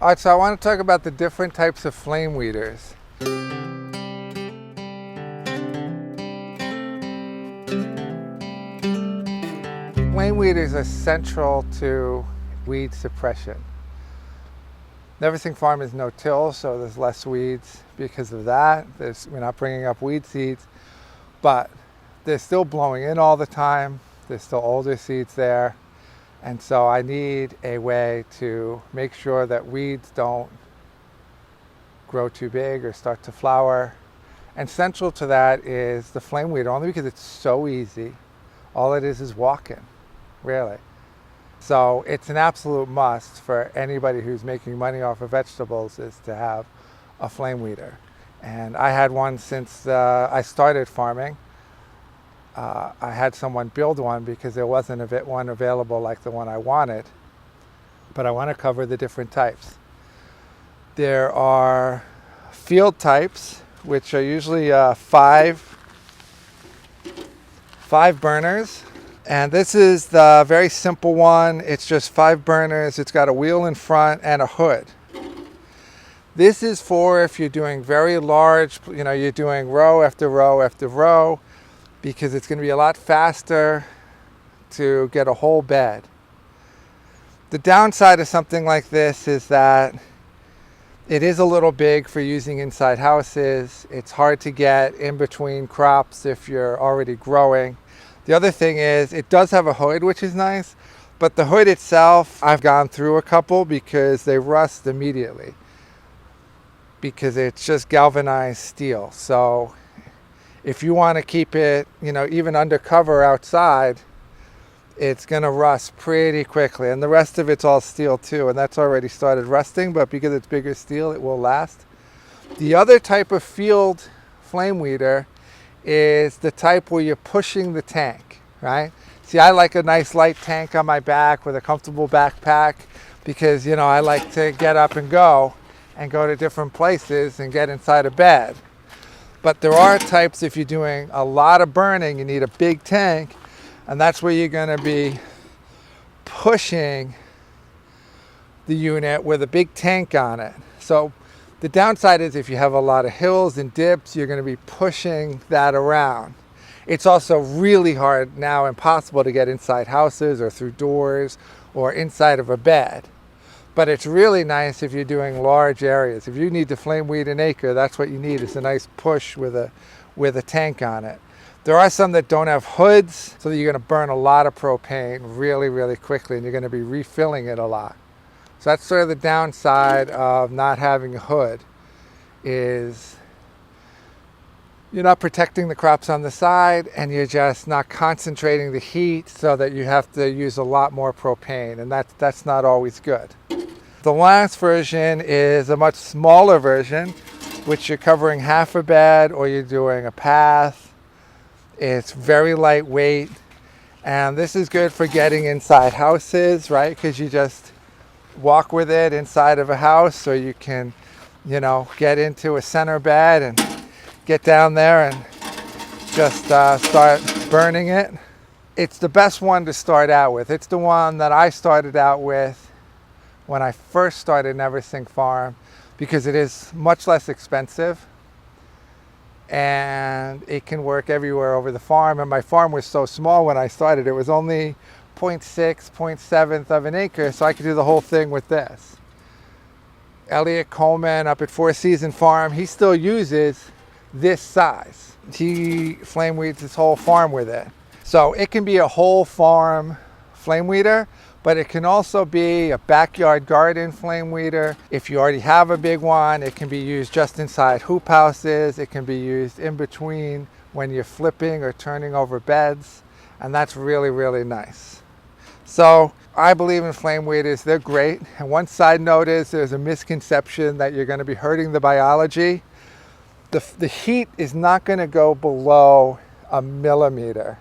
All right, so I want to talk about the different types of flame weeders. Flame weeders are central to weed suppression. Neversink farm is no-till, so there's less weeds because of that. We're not bringing up weed seeds, but they're still blowing in all the time. There's still older seeds there. And so I need a way to make sure that weeds don't grow too big or start to flower. And central to that is the flame weeder, only because it's so easy. All it is walking, really. So it's an absolute must for anybody who's making money off of vegetables is to have a flame weeder. And I had one since I started farming. I had someone build one because there wasn't one available like the one I wanted. But I want to cover the different types. There are field types, which are usually five burners. And this is the very simple one. It's just 5 burners. It's got a wheel in front and a hood. This is for if you're doing very large, you're doing row after row after row, because it's going to be a lot faster to get a whole bed. The downside of something like this is that it is a little big for using inside houses. It's hard to get in between crops if you're already growing. The other thing is it does have a hood, which is nice, but the hood itself, I've gone through a couple because they rust immediately because it's just galvanized steel. So if you want to keep it, even undercover outside, it's going to rust pretty quickly. And the rest of it's all steel too, and that's already started rusting, but because it's bigger steel, it will last. The other type of field flame weeder is the type where you're pushing the tank, right? See, I like a nice light tank on my back with a comfortable backpack because, I like to get up and go to different places and get inside a bed. But there are types, if you're doing a lot of burning, you need a big tank, and that's where you're going to be pushing the unit with a big tank on it. So the downside is if you have a lot of hills and dips, you're going to be pushing that around. It's also really hard now, impossible to get inside houses or through doors or inside of a bed. But it's really nice if you're doing large areas. If you need to flame weed an acre, that's what you need, is a nice push with a tank on it. There are some that don't have hoods, so that you're going to burn a lot of propane really, really quickly, and you're going to be refilling it a lot. So that's sort of the downside of not having a hood, is you're not protecting the crops on the side, and you're just not concentrating the heat so that you have to use a lot more propane, and that's not always good. The last version is a much smaller version, which you're covering half a bed or you're doing a path. It's very lightweight, and this is good for getting inside houses, right? Because you just walk with it inside of a house, so you can, get into a center bed and get down there and just start burning it. It's the best one to start out with. It's the one that I started out with when I first started Neversink Farm because it is much less expensive and it can work everywhere over the farm. And my farm was so small when I started, it was only 0.6, 0.7 of an acre, so I could do the whole thing with this. Elliot Coleman up at Four Season Farm, he still uses this size. He flame weeds his whole farm with it. So it can be a whole farm flame weeder, but it can also be a backyard garden flame weeder. If you already have a big one, it can be used just inside hoop houses. It can be used in between when you're flipping or turning over beds, and that's really, really nice. So I believe in flame weeders. They're great. And one side note is there's a misconception that you're going to be hurting the biology. The heat is not going to go below a millimeter.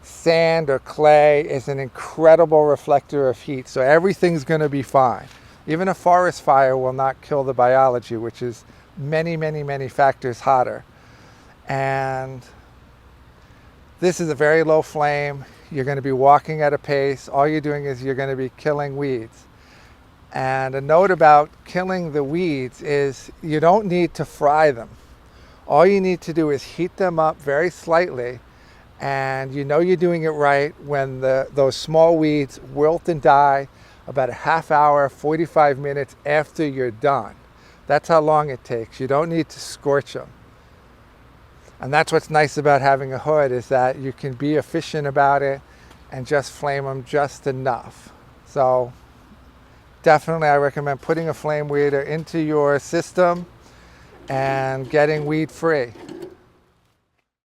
Sand or clay is an incredible reflector of heat, so everything's going to be fine. Even a forest fire will not kill the biology, which is many, many, many factors hotter. And this is a very low flame. You're going to be walking at a pace. All you're doing is you're going to be killing weeds. And a note about killing the weeds is you don't need to fry them. All you need to do is heat them up very slightly, and you know you're doing it right when those small weeds wilt and die about a half hour, 45 minutes after you're done. That's how long it takes. You don't need to scorch them. And that's what's nice about having a hood, is that you can be efficient about it and just flame them just enough. So definitely I recommend putting a flame weeder into your system and getting weed free.